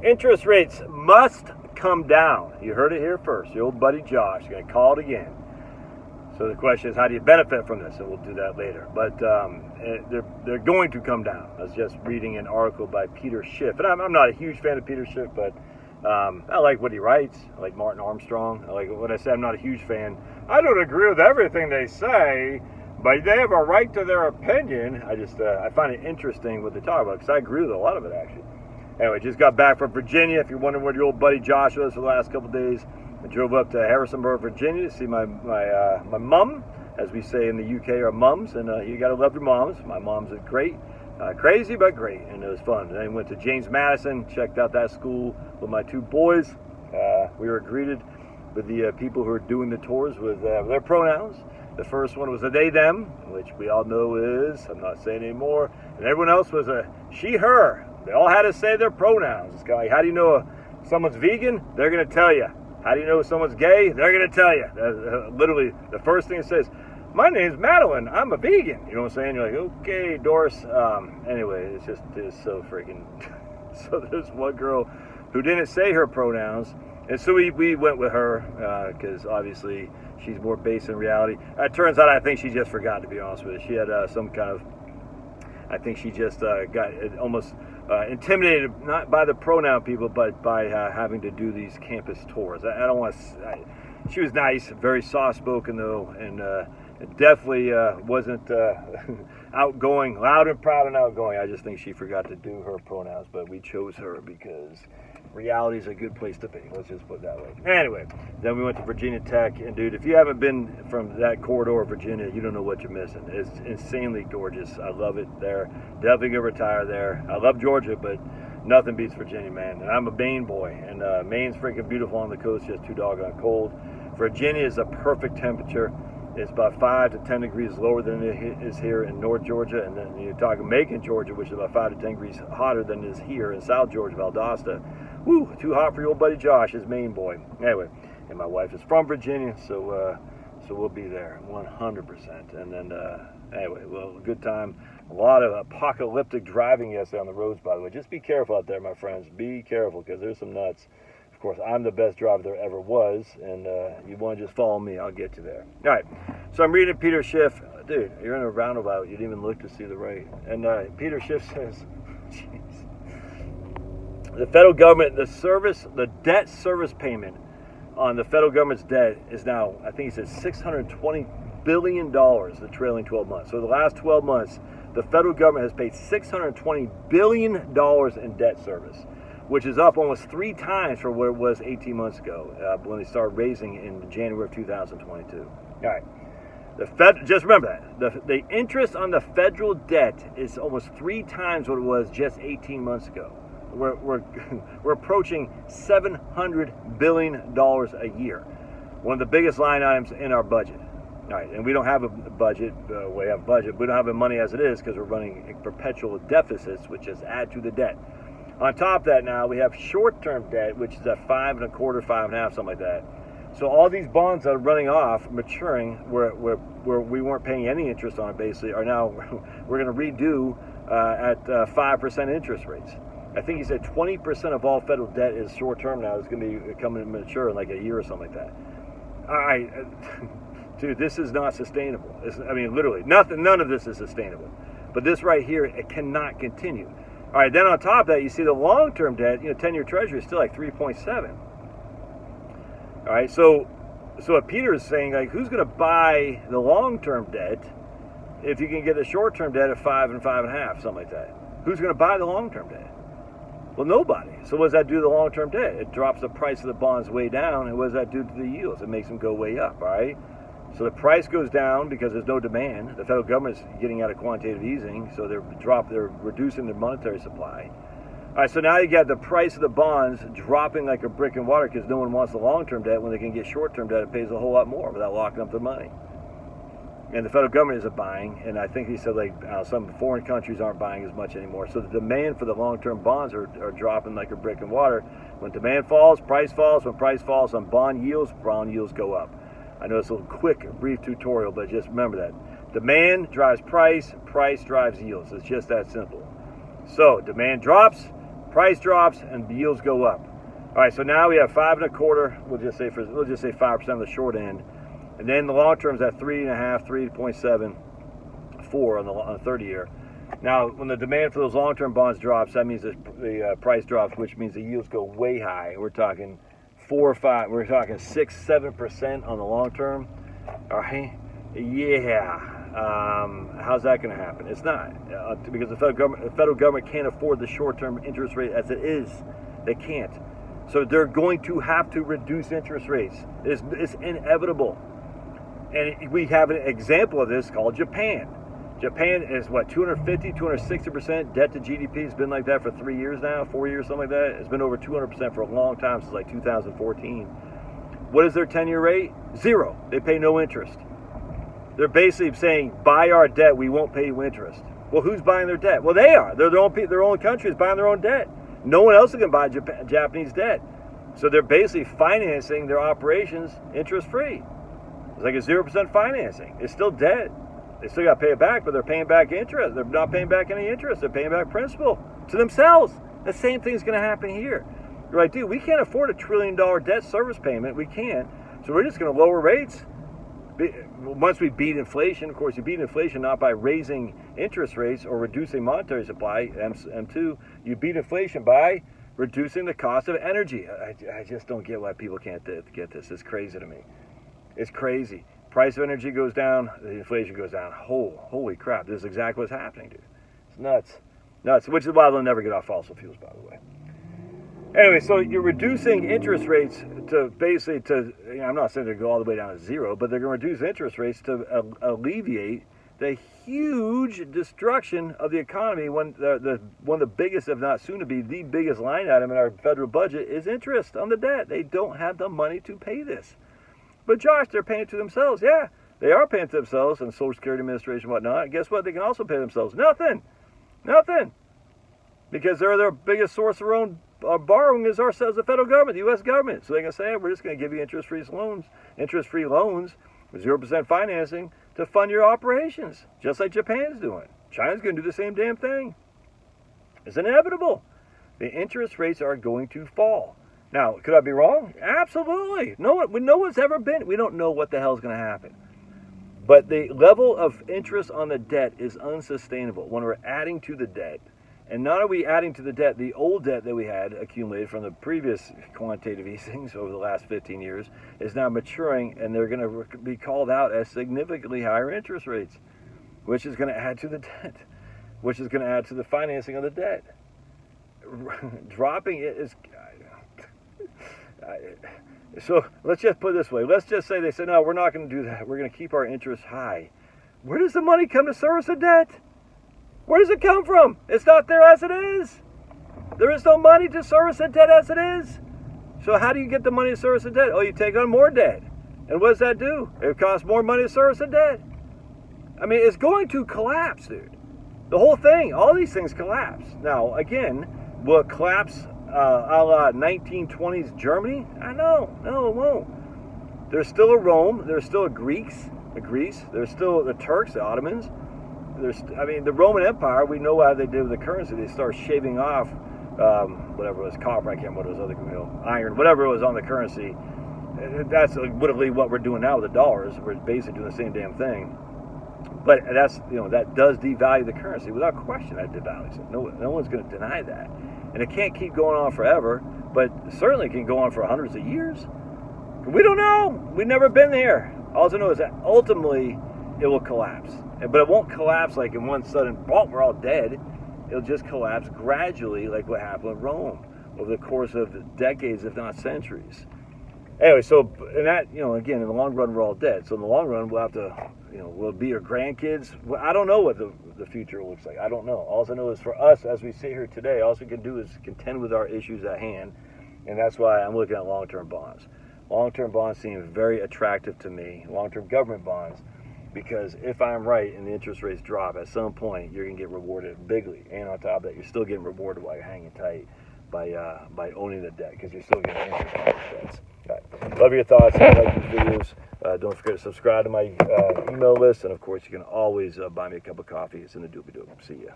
Interest rates must come down. You heard it here first. Your old buddy Josh is going to call it again. So the question is, how do you benefit from this? And we'll do that later. But they're going to come down. I was just reading an article by Peter Schiff. And I'm not a huge fan of Peter Schiff, but I like what he writes. I like Martin Armstrong. I like what I said. I'm not a huge fan. I don't agree with everything they say, but they have a right to their opinion. I find it interesting what they talk about, because I agree with a lot of it, actually. Anyway, just got back from Virginia. If you're wondering where your old buddy Josh was for the last couple of days, I drove up to Harrisonburg, Virginia to see my mom, as we say in the UK, our mums, and you gotta love your moms. My mom's are great, crazy but great, and it was fun. And then went to James Madison, checked out that school with my two boys. We were greeted with the people who are doing the tours with their pronouns. The first one was a they, them, which we all know is, I'm not saying anymore, and everyone else was a she, her. They all had to say their pronouns. It's kind of like, how do you know someone's vegan? They're going to tell you. How do you know someone's gay? They're going to tell you. Literally, the first thing it says, my name's Madeline. I'm a vegan. You know what I'm saying? You're like, okay, Doris. Anyway, it's so freaking... So there's one girl who didn't say her pronouns. And so we went with her because obviously she's more based in reality. It turns out I think she just forgot, to be honest with you. She had some kind of... I think she just got almost... intimidated, not by the pronoun people, but by having to do these campus tours. I don't want to... She was nice, very soft-spoken, though, and it definitely wasn't outgoing, loud and proud and outgoing. I just think she forgot to do her pronouns, but we chose her because reality is a good place to be. Let's just put it that way. Anyway, then we went to Virginia Tech, and dude, if you haven't been from that corridor of Virginia, you don't know what you're missing. It's insanely gorgeous. I love it there. Definitely gonna retire there. I love Georgia, but nothing beats Virginia, man. And I'm a Maine boy, and Maine's freaking beautiful on the coast, just too doggone cold. Virginia is a perfect temperature. It's about 5 to 10 degrees lower than it is here in North Georgia, and then you're talking Macon, Georgia, which is about 5 to 10 degrees hotter than it is here in South Georgia, Valdosta. Woo, too hot for your old buddy Josh, his Maine boy. Anyway, and my wife is from Virginia, so we'll be there 100%. And then, anyway, well, good time. A lot of apocalyptic driving yesterday on the roads, by the way. Just be careful out there, my friends. Be careful, because there's some nuts. Of course, I'm the best driver there ever was, and you want to just follow me, I'll get you there. All right, so I'm reading Peter Schiff. Dude, you're in a roundabout. You didn't even look to see the right. And Peter Schiff says, jeez. The federal government, the debt service payment on the federal government's debt is now, I think he said $620 billion the trailing 12 months. So the last 12 months, the federal government has paid $620 billion in debt service, which is up almost 3 times from what it was 18 months ago when they started raising in January of 2022. All right. Just remember that. The interest on the federal debt is almost 3 times what it was just 18 months ago. We're approaching $700 billion a year. One of the biggest line items in our budget. All right, and we don't have a budget. We have a budget. We don't have the money as it is because we're running perpetual deficits, which just add to the debt. On top of that, now we have short-term debt, which is at 5 1/4, 5 1/2, something like that. So all these bonds that are running off, maturing, where we weren't paying any interest on it, basically, are now we're going to redo at 5% interest rates. I think he said 20% of all federal debt is short-term now. It's going to be coming to mature in like a year or something like that. All right, dude, this is not sustainable. I mean, literally, none of this is sustainable. But this right here, it cannot continue. All right, then on top of that, you see the long-term debt, 10-year treasury is still like 3.7. All right, so what Peter is saying, like, who's going to buy the long-term debt if you can get the short-term debt at 5 and 5 1/2, something like that? Who's going to buy the long-term debt? Well, nobody. So what does that do to the long-term debt? It drops the price of the bonds way down, and what does that do to the yields? It makes them go way up, all right? So the price goes down because there's no demand. The federal government's getting out of quantitative easing, so they're reducing their monetary supply. All right, so now you got the price of the bonds dropping like a brick in water because no one wants the long-term debt when they can get short-term debt. It pays a whole lot more without locking up their money. And the federal government isn't buying, and I think he said like some foreign countries aren't buying as much anymore. So the demand for the long-term bonds are dropping like a brick in water. When demand falls, price falls. When price falls on bond yields go up. I know it's a little quick, brief tutorial, but just remember that. Demand drives price, price drives yields. It's just that simple. So demand drops, Price drops and yields go up. All right, so now we have 5.25. We'll just say 5% on the short end, and then the long term is at 3.5, 3.7, 4 on the 30-year. Now, when the demand for those long-term bonds drops, that means the price drops, which means the yields go way high. We're talking 4 or 5. We're talking 6, 7% on the long term. All right, yeah. How's that going to happen? It's not, because the federal government can't afford the short-term interest rate as it is. They can't. So they're going to have to reduce interest rates. It's inevitable. And we have an example of this called Japan. Japan is what, 250, 260% debt to GDP. It's been like that for 3 years now, 4 years, something like that. It's been over 200% for a long time, since like 2014. What is their 10-year rate? 0. They pay no interest. They're basically saying, buy our debt, we won't pay you interest. Well, who's buying their debt? Well, they are. They're their own country is buying their own debt. No one else is going to buy Japanese debt. So they're basically financing their operations interest-free. It's like a 0% financing. It's still debt. They still got to pay it back, but they're paying back interest. They're not paying back any interest. They're paying back principal to themselves. The same thing's going to happen here. You're like, dude, we can't afford a $1 trillion debt service payment. We can't. So we're just going to lower rates. Once we beat inflation, of course, you beat inflation not by raising interest rates or reducing monetary supply, M2. You beat inflation by reducing the cost of energy. I just don't get why people can't get this. It's crazy to me. It's crazy. Price of energy goes down, the inflation goes down. Holy crap, this is exactly what's happening, dude. It's nuts. Nuts, which is why they'll never get off fossil fuels, by the way. Anyway, so you're reducing interest rates to basically I'm not saying they're going to go all the way down to 0, but they're going to reduce interest rates to alleviate the huge destruction of the economy when one of the biggest, if not soon to be the biggest line item in our federal budget is interest on the debt. They don't have the money to pay this. But Josh, they're paying it to themselves. Yeah, they are paying it to themselves and Social Security Administration and whatnot. And guess what? They can also pay themselves. Nothing. Because they're their biggest source of their own borrowing is ourselves, the federal government, the U.S. government. So they can say, hey, we're just going to give you interest-free loans with 0% financing to fund your operations, just like Japan's doing. China's going to do the same damn thing. It's inevitable. The interest rates are going to fall. Now, could I be wrong? Absolutely. No one's ever been. We don't know what the hell is going to happen. But the level of interest on the debt is unsustainable when we're adding to the debt. And not are we adding to the debt, the old debt that we had accumulated from the previous quantitative easings over the last 15 years is now maturing, and they're going to be called out as significantly higher interest rates, which is going to add to the debt, which is going to add to the financing of the debt. Dropping it is... So let's just put it this way. Let's just say they said, no, we're not going to do that. We're going to keep our interest high. Where does the money come to service the debt? Where does it come from? It's not there as it is. There is no money to service the debt as it is. So how do you get the money to service the debt? Oh, you take on more debt. And what does that do? It costs more money to service the debt. I mean, it's going to collapse, dude. The whole thing, all these things collapse. Now, again, will it collapse a la 1920s Germany? No, it won't. There's still a Rome. There's still a Greece. There's still the Turks, the Ottomans. The Roman Empire, we know how they did with the currency. They start shaving off whatever it was, copper, I can't remember what it was, iron, whatever it was on the currency. That's literally what we're doing now with the dollars. We're basically doing the same damn thing. But that does devalue the currency. Without question, that devalues it. No one's going to deny that. And it can't keep going on forever, but certainly can go on for hundreds of years. We don't know. We've never been there. All I know is that ultimately it will collapse. But it won't collapse like in one sudden, boom, we're all dead. It'll just collapse gradually like what happened in Rome over the course of decades, if not centuries. Anyway, so, and that, again, in the long run, we're all dead. So in the long run, we'll have to, will it be our grandkids? Well, I don't know what the future looks like. I don't know. All I know is for us, as we sit here today, all we can do is contend with our issues at hand. And that's why I'm looking at long-term bonds. Long-term bonds seem very attractive to me, long-term government bonds, because if I'm right and the interest rates drop, at some point, you're going to get rewarded bigly. And on top of that, you're still getting rewarded while you're hanging tight by owning the debt, because you're still getting interest on those debts. All right. Love your thoughts. I like these videos. Don't forget to subscribe to my email list. And, of course, you can always buy me a cup of coffee. It's in the doobie-doo. See ya.